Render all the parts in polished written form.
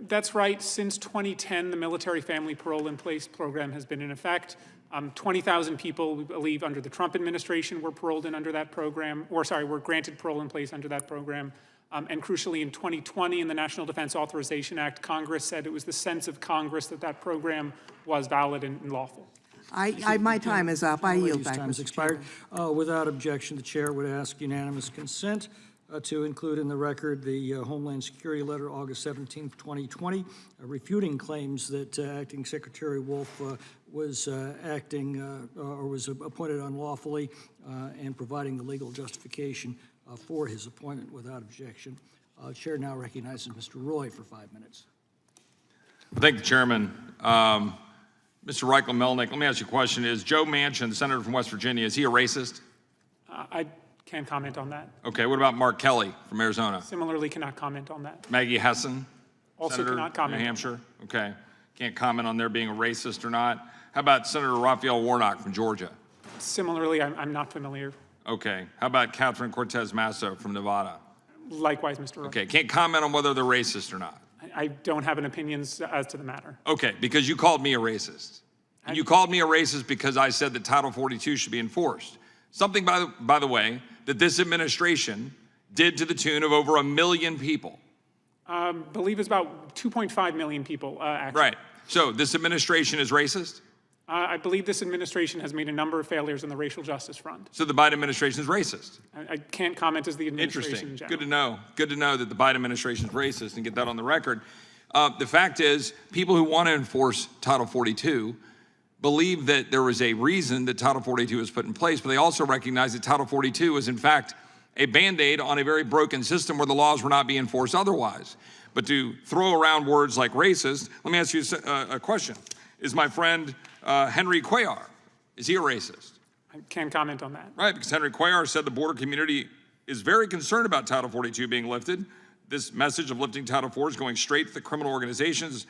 That's right. Since 2010, the Military Family Parole in Place program has been in effect. 20,000 people, we believe, under the Trump administration were paroled in under that program, or sorry, were granted parole in place under that program. And crucially, in 2020, in the National Defense Authorization Act, Congress said it was the sense of Congress that that program was valid and lawful. My time is up. I yield back, Time has Mr. expired. Chairman. Without objection, the chair would ask unanimous consent to include in the record the Homeland Security letter, August 17th, 2020, refuting claims that Acting Secretary Wolf was acting or was appointed unlawfully and providing the legal justification for his appointment without objection. Chair now recognizes Mr. Roy for 5 minutes. Thank you, Chairman. Mr. Reichel-Melnick, let me ask you a question. Is Joe Manchin, the senator from West Virginia, is he a racist? I can't comment on that. Okay, what about Mark Kelly from Arizona? Similarly, cannot comment on that. Maggie Hessen, Also senator cannot comment. New Hampshire? Okay, can't comment on their being a racist or not. How about Senator Raphael Warnock from Georgia? Similarly, I'm not familiar. Okay, how about Catherine Cortez Masto from Nevada? Likewise, Mr. Roy. Okay, can't comment on whether they're racist or not. I don't have an opinion as to the matter. Okay, because you called me a racist. And you called me a racist because I said that Title 42 should be enforced. Something, by the way, that this administration did to the tune of over 1 million people. Believe it's about 2.5 million people, actually. Right. So this administration is racist? I believe this administration has made a number of failures on the racial justice front. So the Biden administration is racist? I can't comment as the administration Interesting. in general. Good to know. Good to know that the Biden administration is racist and get that on the record. The fact is, people who want to enforce Title 42 believe that there was a reason that Title 42 was put in place, but they also recognize that Title 42 is in fact a Band-Aid on a very broken system where the laws were not being enforced otherwise. But to throw around words like racist, let me ask you a question. Is my friend Henry Cuellar, is he a racist? I can't comment on that. Right, because Henry Cuellar said the border community is very concerned about Title 42 being lifted. This message of lifting Title 4 is going straight to the criminal organizations.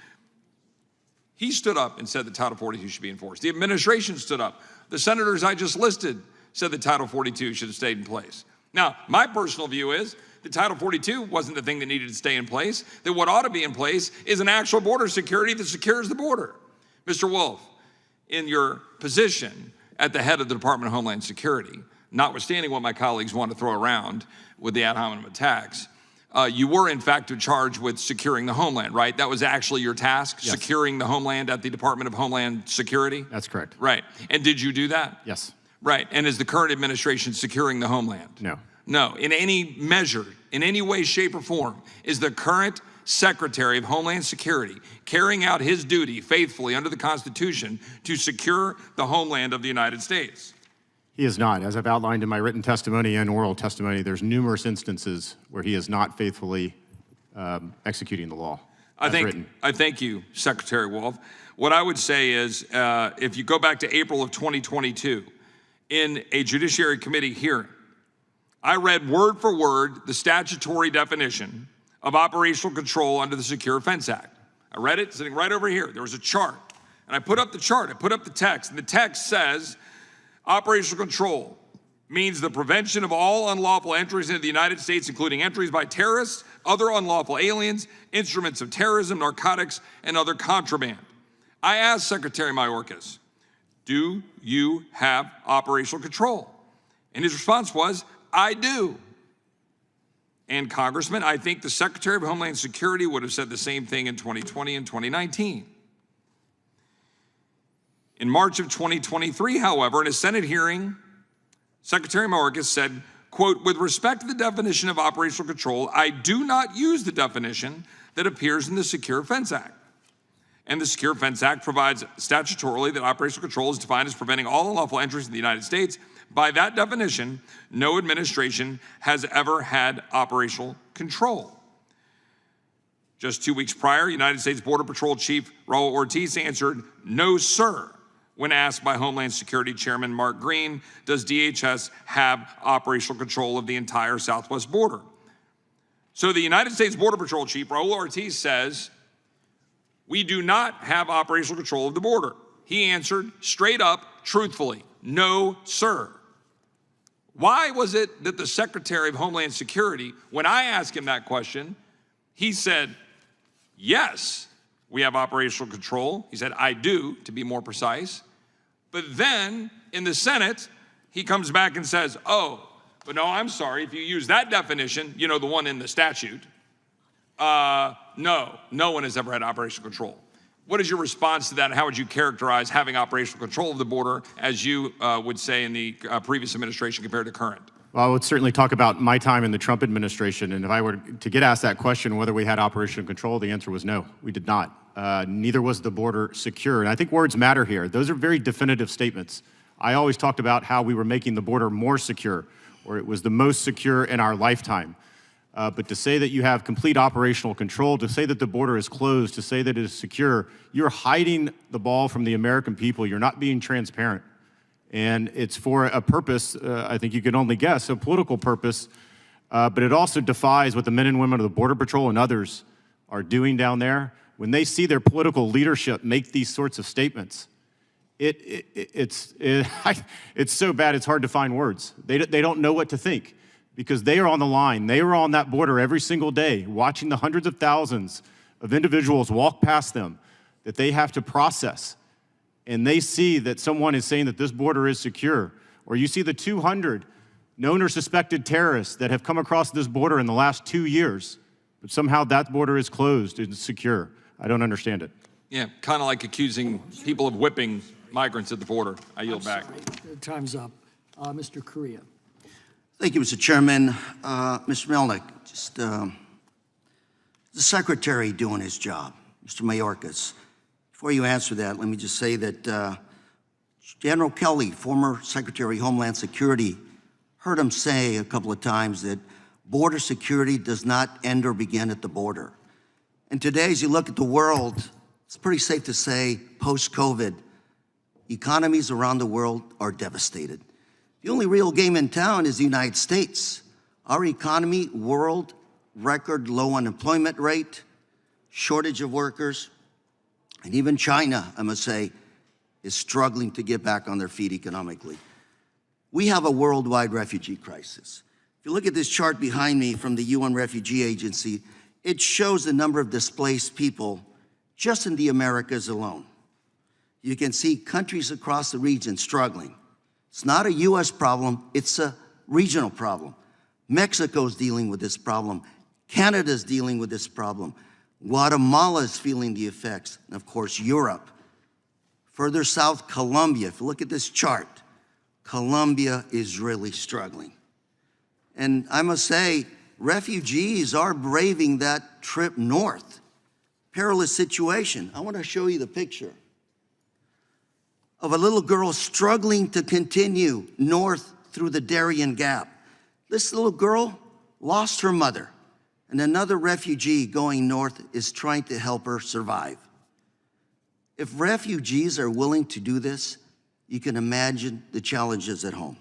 He stood up and said that Title 42 should be enforced. The administration stood up. The senators I just listed said that Title 42 should have stayed in place. Now, my personal view is that Title 42 wasn't the thing that needed to stay in place, that what ought to be in place is an actual border security that secures the border. Mr. Wolf, in your position at the head of the Department of Homeland Security, notwithstanding what my colleagues want to throw around with the ad hominem attacks, you were in fact charged with securing the homeland, right? That was actually your task, yes. Securing the homeland at the Department of Homeland Security? That's correct. Right, and did you do that? Yes. Right, and is the current administration securing the homeland? No. No, in any measure, in any way, shape, or form, is the current Secretary of Homeland Security carrying out his duty faithfully under the Constitution to secure the homeland of the United States? He is not. As I've outlined in my written testimony and oral testimony, there's numerous instances where he is not faithfully executing the law. I thank you, Secretary Wolf. What I would say is, if you go back to April of 2022, in a Judiciary Committee hearing, I read word for word the statutory definition of operational control under the Secure Fence Act. I read it sitting right over here. There was a chart, and I put up the chart, I put up the text, and the text says, operational control means the prevention of all unlawful entries into the United States, including entries by terrorists, other unlawful aliens, instruments of terrorism, narcotics, and other contraband. I asked Secretary Mayorkas, do you have operational control? And his response was, I do. And Congressman, I think the Secretary of Homeland Security would have said the same thing in 2020 and 2019. In March of 2023, however, in a Senate hearing, Secretary Mayorkas said, quote, with respect to the definition of operational control, I do not use the definition that appears in the Secure Fence Act. And the Secure Fence Act provides statutorily that operational control is defined as preventing all unlawful entries in the United States. By that definition, no administration has ever had operational control. Just 2 weeks prior, United States Border Patrol Chief Raul Ortiz answered, no, sir, when asked by Homeland Security Chairman Mark Green, does DHS have operational control of the entire southwest border? So the United States Border Patrol Chief Raul Ortiz says, we do not have operational control of the border. He answered straight up, truthfully, no, sir. Why was it that the Secretary of Homeland Security, when I asked him that question, he said, yes, we have operational control. He said, I do, to be more precise. But then in the Senate, he comes back and says, oh, but no, I'm sorry, if you use that definition, you know, the one in the statute, no one has ever had operational control. What is your response to that, and how would you characterize having operational control of the border, as you would say in the previous administration compared to current? Well, I would certainly talk about my time in the Trump administration, and if I were to get asked that question, whether we had operational control, the answer was no, we did not. Neither was the border secure, and I think words matter here. Those are very definitive statements. I always talked about how we were making the border more secure, or it was the most secure in our lifetime. But to say that you have complete operational control, to say that the border is closed, to say that it is secure, you're hiding the ball from the American people. You're not being transparent. And it's for a purpose, I think you can only guess, a political purpose, but it also defies what the men and women of the Border Patrol and others are doing down there. When they see their political leadership make these sorts of statements, it's so bad it's hard to find words. They don't know what to think, because they are on the line. They are on that border every single day, watching the hundreds of thousands of individuals walk past them that they have to process. And they see that someone is saying that this border is secure. Or you see the 200 known or suspected terrorists that have come across this border in the last 2 years, but somehow that border is closed and secure. I don't understand it. Yeah, kind of like accusing people of whipping migrants at the border. I yield back. Time's up. Mr. Correa. Thank you, Mr. Chairman. Mr. Melnick, just the Secretary doing his job, Mr. Mayorkas. Before you answer that, let me just say that General Kelly, former Secretary of Homeland Security, heard him say a couple of times that border security does not end or begin at the border. And today, as you look at the world, it's pretty safe to say, post-COVID, economies around the world are devastated. The only real game in town is the United States. Our economy, world record low unemployment rate, shortage of workers, and even China, I must say, is struggling to get back on their feet economically. We have a worldwide refugee crisis. If you look at this chart behind me from the UN Refugee Agency, it shows the number of displaced people just in the Americas alone. You can see countries across the region struggling. It's not a US problem, it's a regional problem. Mexico's dealing with this problem. Canada's dealing with this problem. Guatemala is feeling the effects, and of course, Europe. Further south, Colombia. If you look at this chart, Colombia is really struggling. And I must say, refugees are braving that trip north. Perilous situation. I want to show you the picture of a little girl struggling to continue north through the Darien Gap. This little girl lost her mother, and another refugee going north is trying to help her survive. If refugees are willing to do this, you can imagine the challenges at home.